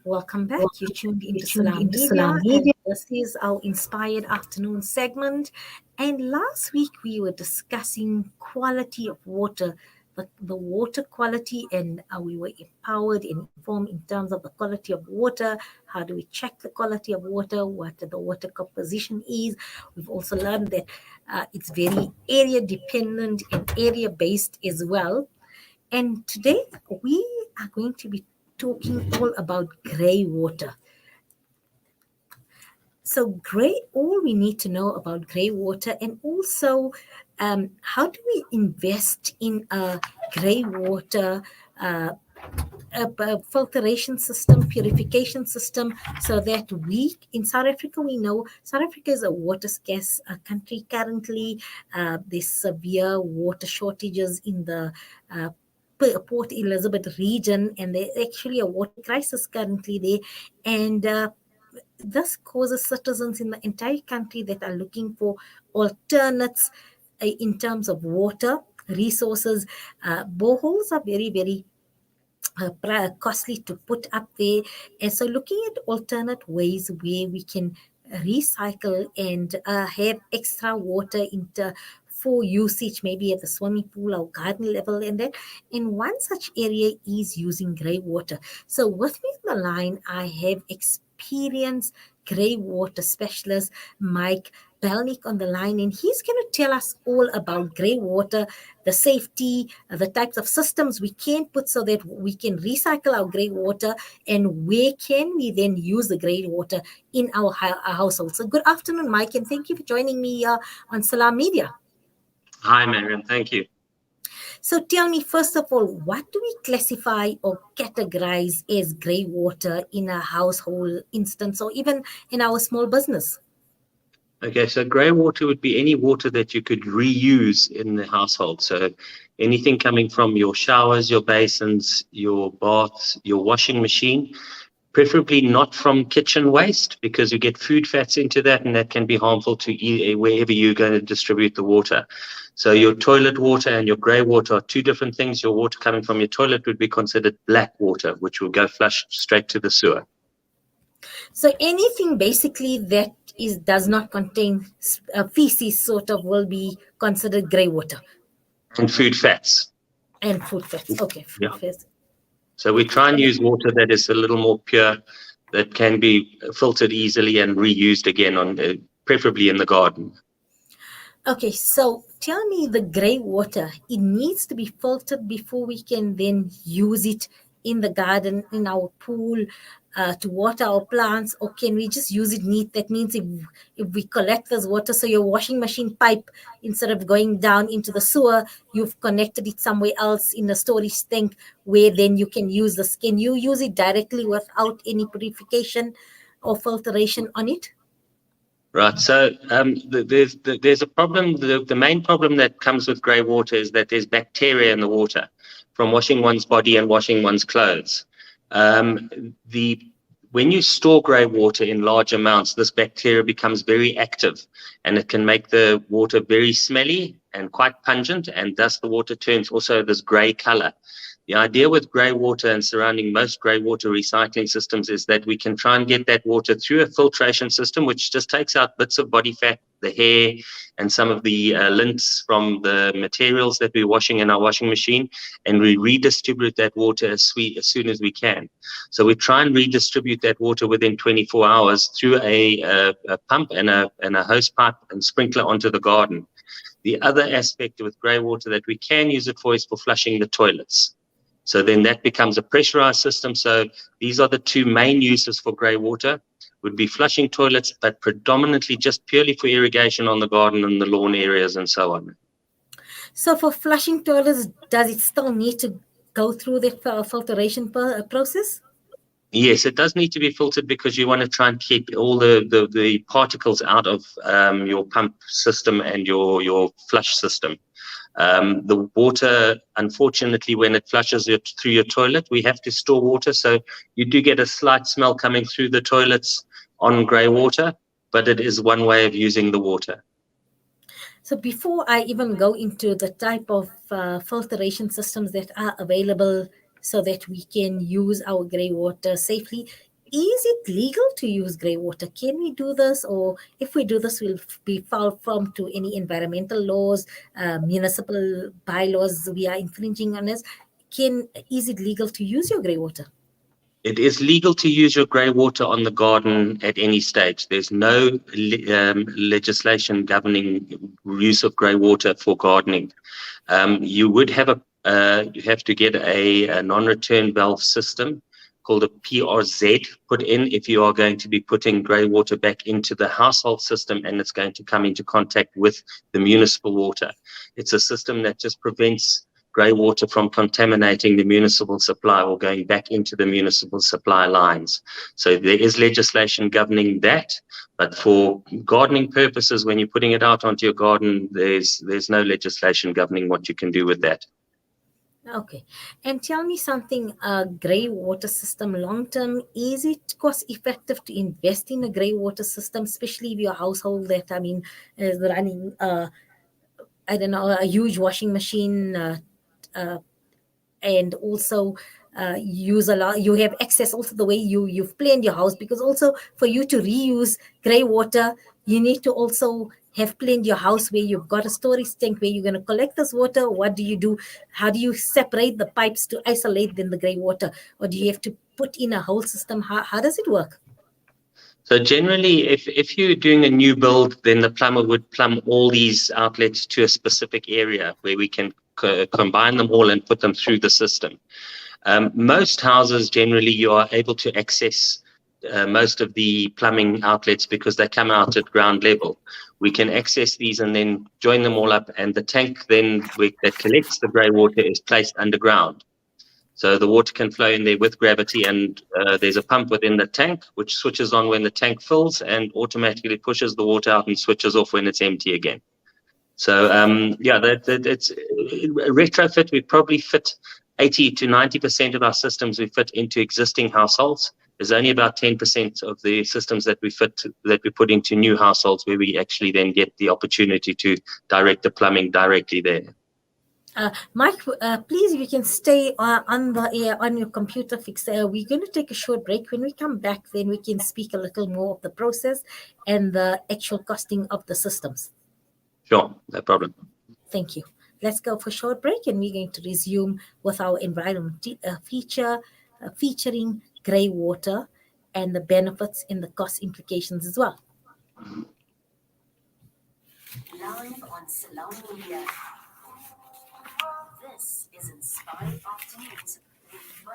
Welcome back. You tuned into Salam Media, and this is our Inspired Afternoon segment. And last week we were discussing quality of water, the water quality, and we were empowered and informed in terms of the quality of water. How do we check the quality of water? What the water composition is? We've also learned that it's very area dependent and area based as well. And today we are going to be talking all about grey water. So all we need to know about grey water, and also how do we invest in a grey water a filtration system, purification system, so that in South Africa, we know South Africa is a water scarce country currently. There's severe water shortages in the Port Elizabeth region, and there's actually a water crisis currently there. And this causes citizens in the entire country that are looking for alternates in terms of water resources. Boreholes are very, very costly to put up there. And so looking at alternate ways where we can recycle and have extra water for usage, maybe at the swimming pool or garden level, and that. And one such area is using grey water. So with me on the line, I have experienced grey water specialist Mike Bekink on the line, and he's going to tell us all about grey water, the safety, the types of systems we can put so that we can recycle our grey water, and where can we then use the grey water in our household. So good afternoon, Mike, and thank you for joining me on Salam Media. Hi, Mariam. Thank you. So tell me, first of all, what do we classify or categorize as grey water in a household instance, or even in our small business? Okay, so grey water would be any water that you could reuse in the household. So anything coming from your showers, your basins, your baths, your washing machine, preferably not from kitchen waste, because you get food fats into that, and that can be harmful to wherever you're going to distribute the water. So your toilet water and your grey water are two different things. Your water coming from your toilet would be considered black water, which will go flush straight to the sewer. So anything basically that does not contain feces sort of will be considered grey water. And food fats. And food fats. Okay, food fats. So we try and use water that is a little more pure, that can be filtered easily and reused again, preferably in the garden. Okay, so tell me, the grey water, it needs to be filtered before we can then use it in the garden, in our pool, to water our plants, or can we just use it neat? That means if we collect this water, so your washing machine pipe, instead of going down into the sewer, you've connected it somewhere else in a storage tank where then you can use this. Can you use it directly without any purification or filtration on it? Right. So there's a problem. The main problem that comes with grey water is that there's bacteria in the water from washing one's body and washing one's clothes. When you store grey water in large amounts, this bacteria becomes very active, and it can make the water very smelly and quite pungent, and thus the water turns also this grey color. The idea with grey water and surrounding most grey water recycling systems is that we can try and get that water through a filtration system, which just takes out bits of body fat, the hair, and some of the lints from the materials that we're washing in our washing machine, and we redistribute that water as soon as we can. So we try and redistribute that water within 24 hours through a pump and a hose pipe and sprinkler onto the garden. The other aspect with grey water that we can use it for is for flushing the toilets. So then that becomes a pressurized system. So these are the two main uses for grey water, would be flushing toilets, but predominantly just purely for irrigation on the garden and the lawn areas and so on. So for flushing toilets, does it still need to go through the filtration process? Yes, it does need to be filtered, because you want to try and keep all the particles out of your pump system and your flush system. The water, unfortunately, when it flushes through your toilet, we have to store water. So you do get a slight smell coming through the toilets on grey water, but it is one way of using the water. So before I even go into the type of filtration systems that are available so that we can use our grey water safely, is it legal to use grey water? Can we do this? Or if we do this, we'll be foul from to any environmental laws, municipal bylaws we are infringing on this. Is it legal to use your grey water? It is legal to use your grey water on the garden at any stage. There's no legislation governing use of grey water for gardening. You would have you have to get a non-return valve system called a PRZ put in if you are going to be putting grey water back into the household system, and it's going to come into contact with the municipal water. It's a system that just prevents grey water from contaminating the municipal supply or going back into the municipal supply lines. So there is legislation governing that, but for gardening purposes, when you're putting it out onto your garden, there's no legislation governing what you can do with that. Okay. And tell me something, grey water system long-term, is it cost effective to invest in a grey water system, especially if your household that, is running, I don't know, a huge washing machine, and also use a lot, you have access also the way you've planned your house, because also for you to reuse grey water, you need to also have planned your house where you've got a storage tank where you're going to collect this water. What do you do? How do you separate the pipes to isolate then the grey water? Or do you have to put in a whole system? How does it work? So generally, if you're doing a new build, then the plumber would plumb all these outlets to a specific area where we can combine them all and put them through the system. Most houses, generally, you are able to access most of the plumbing outlets because they come out at ground level. We can access these and then join them all up, and the tank then that collects the grey water is placed underground. So the water can flow in there with gravity, and there's a pump within the tank which switches on when the tank fills and automatically pushes the water out and switches off when it's empty again. So it's retrofit. We probably fit 80 to 90% of our systems we fit into existing households. There's only about 10% of the systems that we put into new households where we actually then get the opportunity to direct the plumbing directly there. Mike, please, if you can stay on the air on your computer fix. We're going to take a short break. When we come back, then we can speak a little more of the process and the actual costing of the systems. Sure, no problem. Thank you. Let's go for a short break, and we're going to resume with our environment feature featuring grey water and the benefits and the cost implications as well. Live on Salam Media. This is Inspired Afternoons.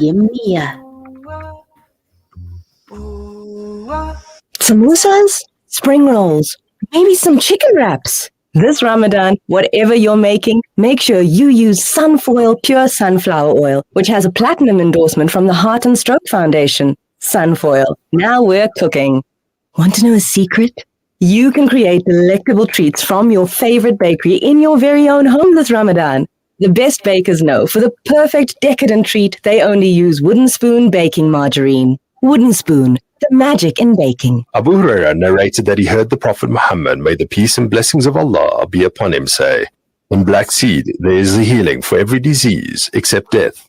Yumia. Samosas, spring rolls, maybe some chicken wraps. This Ramadan, whatever you're making, make sure you use Sunfoil Pure Sunflower Oil, which has a platinum endorsement from the Heart and Stroke Foundation. Sunfoil. Now we're cooking. Want to know a secret? You can create delectable treats from your favorite bakery in your very own home this Ramadan. The best bakers know for the perfect decadent treat, they only use wooden spoon baking margarine. Wooden spoon, the magic in baking. Abu Huraira narrated that he heard the Prophet Muhammad, may the peace and blessings of Allah be upon him, say, in black seed there is a healing for every disease except death.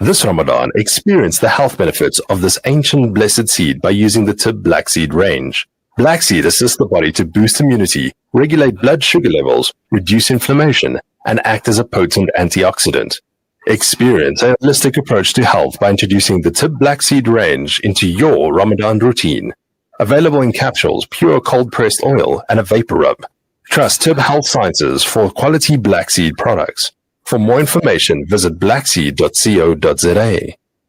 This Ramadan, experience the health benefits of this ancient blessed seed by using the Tib Black Seed range. Black seed assists the body to boost immunity, regulate blood sugar levels, reduce inflammation, and act as a potent antioxidant. Experience a holistic approach to health by introducing the Tib Black Seed range into your Ramadan routine. Available in capsules, pure cold-pressed oil, and a vapor rub. Trust Tib Health Sciences for quality black seed products. For more information, visit blackseed.co.za.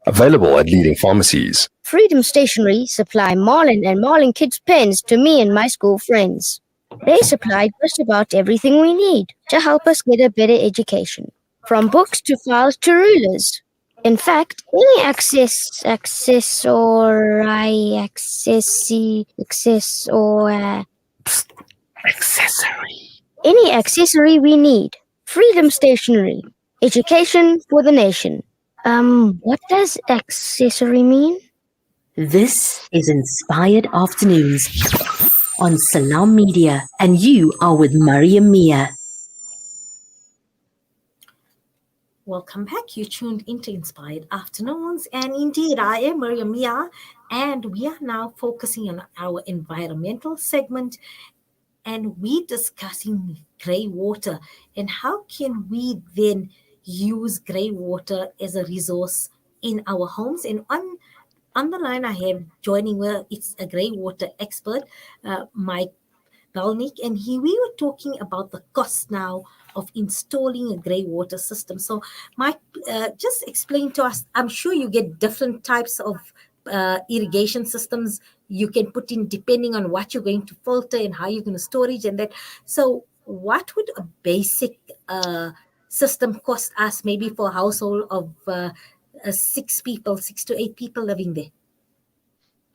Available at leading pharmacies. Freedom Stationery supply Marlin and Marlin Kids pens to me and my school friends. They supply just about everything we need to help us get a better education. From books to files to rulers. In fact, any any accessory we need. Freedom Stationery. Education for the nation. What does accessory mean? This is Inspired Afternoons on Salam Media, and you are with Mariam Mia. Welcome back. You tuned into Inspired Afternoons, and indeed, I am Maria Mia, and we are now focusing on our environmental segment, and we're discussing grey water and how can we then use grey water as a resource in our homes. And on the line, I have joining where it's a grey water expert, Mike Bekink, and we were talking about the cost now of installing a grey water system. So, Mike, just explain to us. I'm sure you get different types of irrigation systems you can put in depending on what you're going to filter and how you're going to storage and that. So, what would a basic system cost us, maybe for a household of 6 to 8 people living there?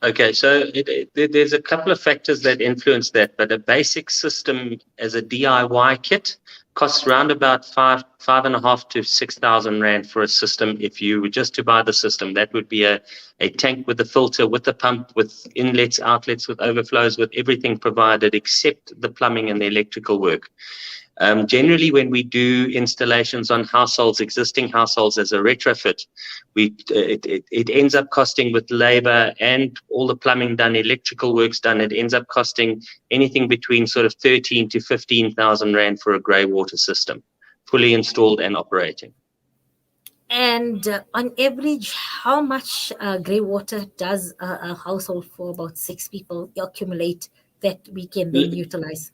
Okay, so there's a couple of factors that influence that, but a basic system as a DIY kit costs around about 5,500 to 6,000 rand for a system. If you were just to buy the system, that would be a tank with a filter, with a pump, with inlets, outlets, with overflows, with everything provided except the plumbing and the electrical work. Generally, when we do installations on households, existing households as a retrofit, it ends up costing, with labor and all the plumbing done, electrical works done, it ends up costing anything between sort of 13 to 15,000 rand for a grey water system, fully installed and operating. And on average, how much grey water does a household for about 6 people accumulate that we can then utilize?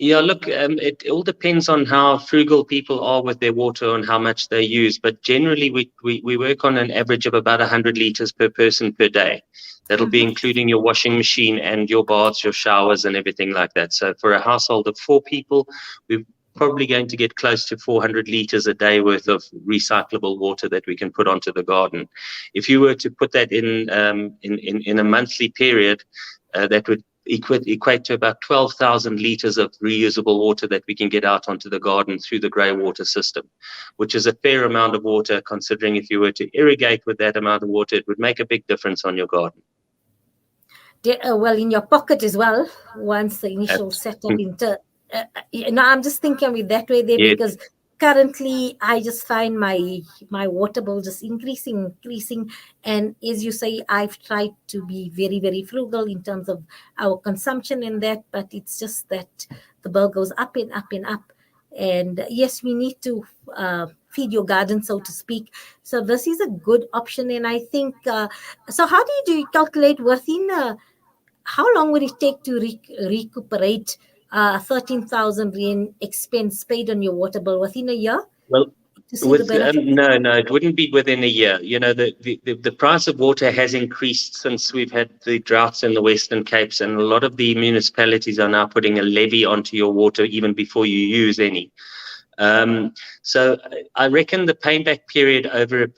Yeah, look, it all depends on how frugal people are with their water and how much they use. But generally, we work on an average of about 100 liters per person per day. That'll be including your washing machine and your baths, your showers, and everything like that. So for a household of 4 people, we're probably going to get close to 400 liters a day worth of recyclable water that we can put onto the garden. If you were to put that in a monthly period, that would equate to about 12,000 liters of reusable water that we can get out onto the garden through the grey water system, which is a fair amount of water, considering if you were to irrigate with that amount of water, it would make a big difference on your garden. Well, in your pocket as well, once the initial setup into I'm just thinking with that way there, because currently I just find my water bill just increasing, and as you say, I've tried to be very, very frugal in terms of our consumption and that, but it's just that the bill goes up and up and up. And yes, we need to feed your garden, so to speak. So this is a good option, and I think so how do you calculate within how long would it take to recuperate 13,000 rand expense paid on your water bill within a year? Well, no, it wouldn't be within a year. You know, the price of water has increased since we've had the droughts in the Western Capes, and a lot of the municipalities are now putting a levy onto your water even before you use any. So I reckon the payback period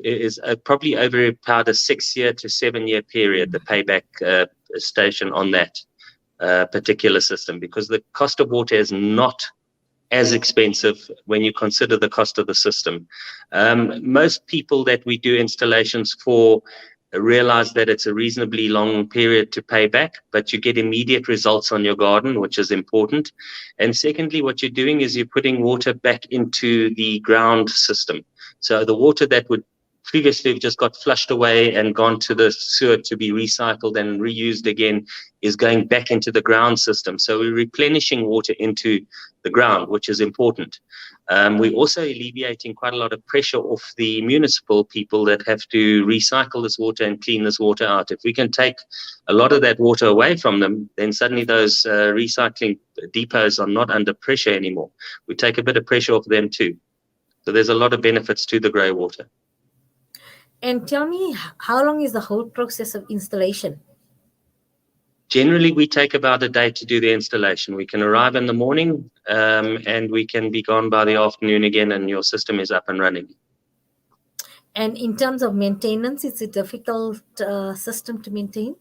is probably over about a 6-year to 7-year period, the payback station on that particular system, because the cost of water is not as expensive when you consider the cost of the system. Most people that we do installations for realize that it's a reasonably long period to pay back, but you get immediate results on your garden, which is important. And secondly, what you're doing is you're putting water back into the ground system. So the water that would previously have just got flushed away and gone to the sewer to be recycled and reused again is going back into the ground system. So we're replenishing water into the ground, which is important. We're also alleviating quite a lot of pressure off the municipal people that have to recycle this water and clean this water out. If we can take a lot of that water away from them, then suddenly those recycling depots are not under pressure anymore. We take a bit of pressure off them too. So there's a lot of benefits to the grey water. And tell me, how long is the whole process of installation? Generally, we take about a day to do the installation. We can arrive in the morning and we can be gone by the afternoon again, and your system is up and running. And in terms of maintenance, it's a difficult system to maintain?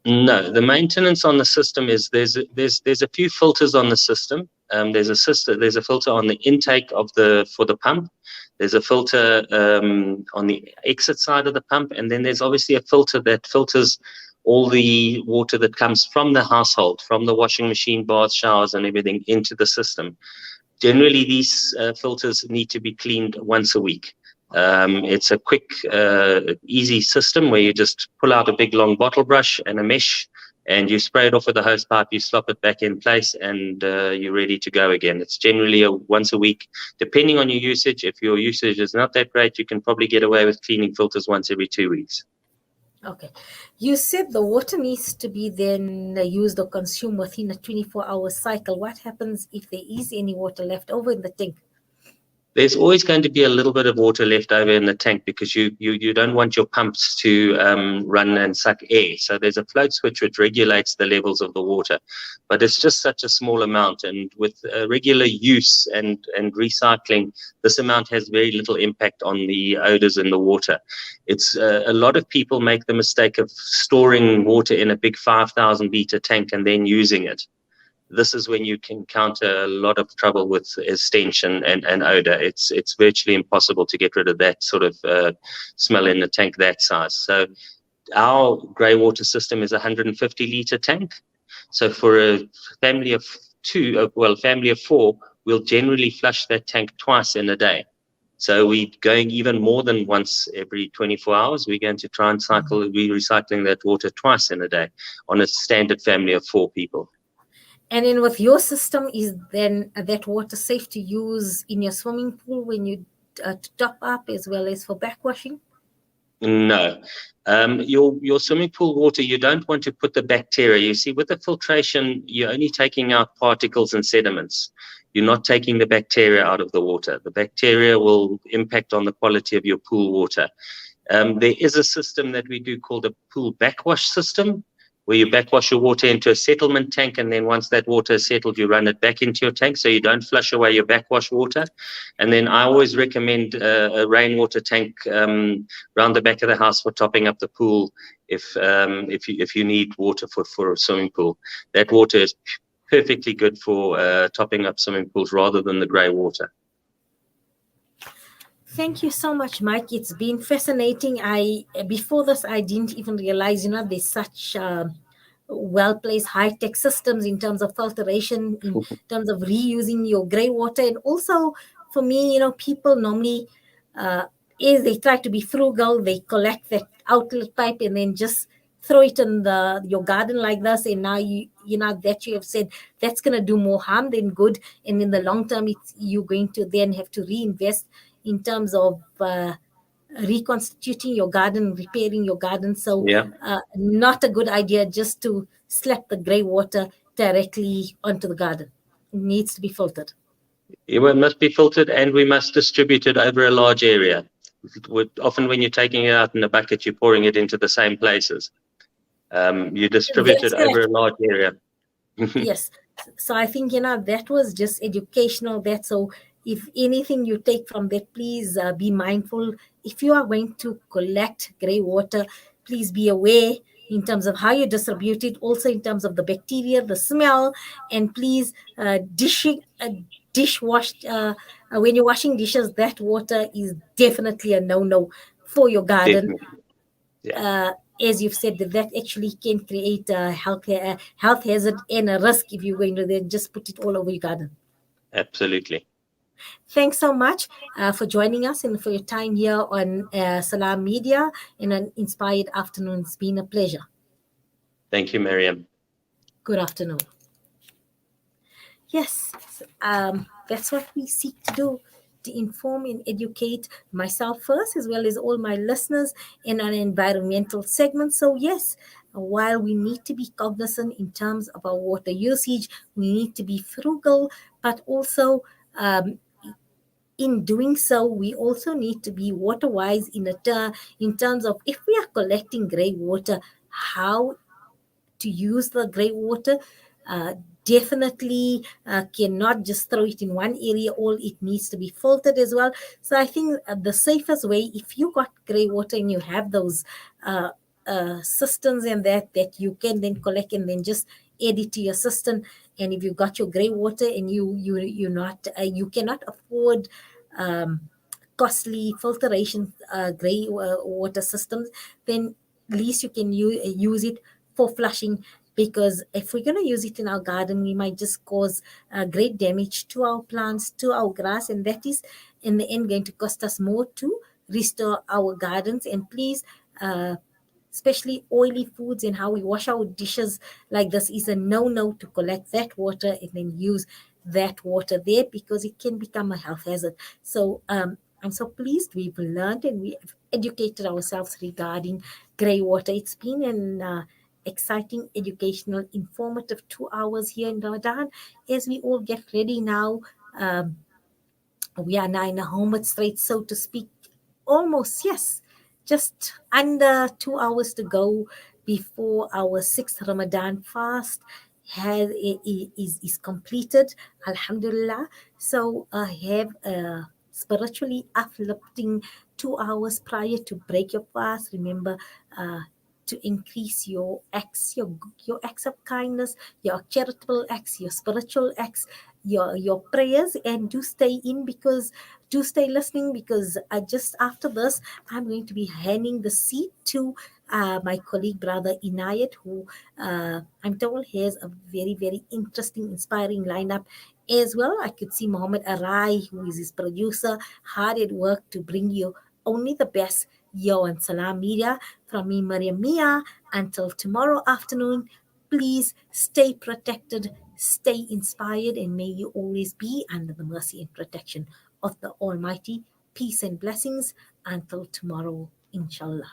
No, the maintenance on the system is there's a few filters on the system. There's a filter on the intake for the pump. There's a filter on the exit side of the pump, and then there's obviously a filter that filters all the water that comes from the household, from the washing machine, baths, showers, and everything into the system. Generally, these filters need to be cleaned once a week. It's a quick, easy system where you just pull out a big long bottle brush and a mesh, and you spray it off with a hose pipe, you slop it back in place, and you're ready to go again. It's generally once a week, depending on your usage. If your usage is not that great, you can probably get away with cleaning filters once every 2 weeks. Okay. You said the water needs to be then used or consumed within a 24-hour cycle. What happens if there is any water left over in the tank? There's always going to be a little bit of water left over in the tank because you don't want your pumps to run and suck air. So there's a float switch which regulates the levels of the water, but it's just such a small amount. And with regular use and recycling, this amount has very little impact on the odors in the water. It's a lot of people make the mistake of storing water in a big 5,000 liter tank and then using it. This is when you can encounter a lot of trouble with stench and odor. It's virtually impossible to get rid of that sort of smell in a tank that size. So our grey water system is a 150 liter tank. So for a family of family of 4, we'll generally flush that tank twice in a day. So we're going even more than once every 24 hours. We're going to try and we're recycling that water twice in a day on a standard family of 4 people. And then with your system, is then that water safe to use in your swimming pool when you top up as well as for backwashing? No. Your swimming pool water, you don't want to put the bacteria. You see, with the filtration, you're only taking out particles and sediments. You're not taking the bacteria out of the water. The bacteria will impact on the quality of your pool water. There is a system that we do called a pool backwash system, where you backwash your water into a settlement tank, and then once that water is settled, you run it back into your tank, so you don't flush away your backwash water. And then I always recommend a rainwater tank around the back of the house for topping up the pool if you need water for a swimming pool. That water is perfectly good for topping up swimming pools rather than the grey water. Thank you so much, Mike. It's been fascinating. Before this, I didn't even realize, there's such well-placed high-tech systems in terms of filtration, in terms of reusing your grey water. And also, for me, people normally, is they try to be frugal. They collect that outlet pipe and then just throw it in your garden like this. And now that you have said that's going to do more harm than good. And in the long term, you're going to then have to reinvest in terms of reconstituting your garden, repairing your garden. So not a good idea just to slap the grey water directly onto the garden. It needs to be filtered. It must be filtered, and we must distribute it over a large area. Often when you're taking it out in a bucket, you're pouring it into the same places. You distribute it over a large area. Yes. So I think, that was just educational. So if anything you take from that, please be mindful. If you are going to collect grey water, please be aware in terms of how you distribute it, also in terms of the bacteria, the smell, and please dishwash. When you're washing dishes, that water is definitely a no-no for your garden. As you've said, that actually can create a health hazard and a risk if you're going to then just put it all over your garden. Absolutely. Thanks so much for joining us and for your time here on Salam Media in an inspired afternoon. It's been a pleasure. Thank you, Miriam. Good afternoon. Yes, that's what we seek to do, to inform and educate myself first, as well as all my listeners in an environmental segment. So yes, while we need to be cognizant in terms of our water usage, we need to be frugal, but also in doing so, we also need to be water wise in terms of if we are collecting grey water, how to use the grey water. Definitely cannot just throw it in one area. All it needs to be filtered as well. So I think the safest way, if you got grey water and you have those systems and that you can then collect and then just add it to your system. And if you got your grey water and you cannot afford costly filtration grey water systems, then at least you can use it for flushing because if we're going to use it in our garden, we might just cause great damage to our plants, to our grass, and that is in the end going to cost us more to restore our gardens. And please, especially oily foods and how we wash our dishes like this, is a no to collect that water and then use that water there, because it can become a health hazard. So I'm so pleased we've learned and we have educated ourselves regarding grey water. It's been an exciting, educational, informative 2 hours here in Ramadan as we all get ready now. um, we are now in a homeward straight, so to speak. Almost, yes. Just under 2 hours to go before our sixth Ramadan fast is completed. Alhamdulillah. So have a spiritually uplifting 2 hours prior to break your fast. Remember, to increase your acts, your acts of kindness, your charitable acts, your spiritual acts, your prayers, and do stay listening, because just after this, I'm going to be handing the seat to my colleague brother Inayat, who I'm told has a very, very interesting, inspiring lineup as well. I could see Mohammed Arai, who is his producer, hard at work to bring you only the best here on Salam Media. From me, Mariam Mia, until tomorrow afternoon, please stay protected, stay inspired, and may you always be under the mercy and protection of the Almighty. Peace and blessings until tomorrow, inshallah.